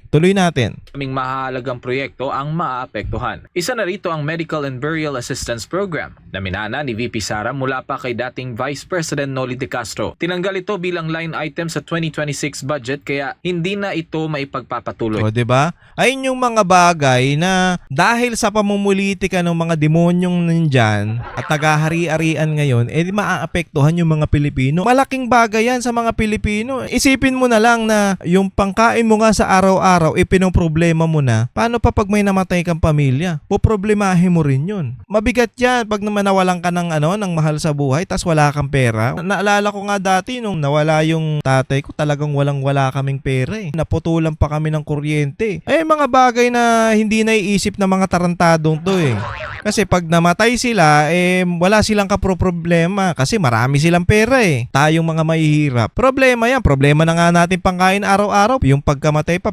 Tuloy natin. Kaming mahalagang proyekto ang maaapektuhan. Isa na rito ang Medical and Burial Assistance Program na minana ni VP Sara mula pa kay dating Vice President Noli De Castro. Tinanggal ito bilang line item sa 2026 budget kaya hindi na ito maipagpapatuloy. O, diba? Ayun yung mga bagay na dahil sa pamumulitika ng mga demonyong nandyan at nagahari-arian ngayon, maaapektuhan yung mga Pilipino. Malaking bagay yan sa mga Pilipino. Isipin mo na lang na yung pangkain mo nga sa araw-araw, pinoproblema mo na. Paano pa pag may namatay kang pamilya? Poproblemahin mo rin yun. Mabigat yan pag naman nawalan ka ng, ng mahal sa buhay tas wala kang pera. Naalala ko nga dati nung nawala yung tatay ko, talagang walang-wala kaming pera eh. Naputulan pa kami ng kuryente. Mga bagay na hindi naiisip ng mga tarantadong to eh. Kasi pag namatay sila, wala silang kaproblema kasi marami silang pera eh. Tayong mga mahihirap. Problema yan. Problema na nga natin pangkain araw-araw. Yung pagkamatay pa,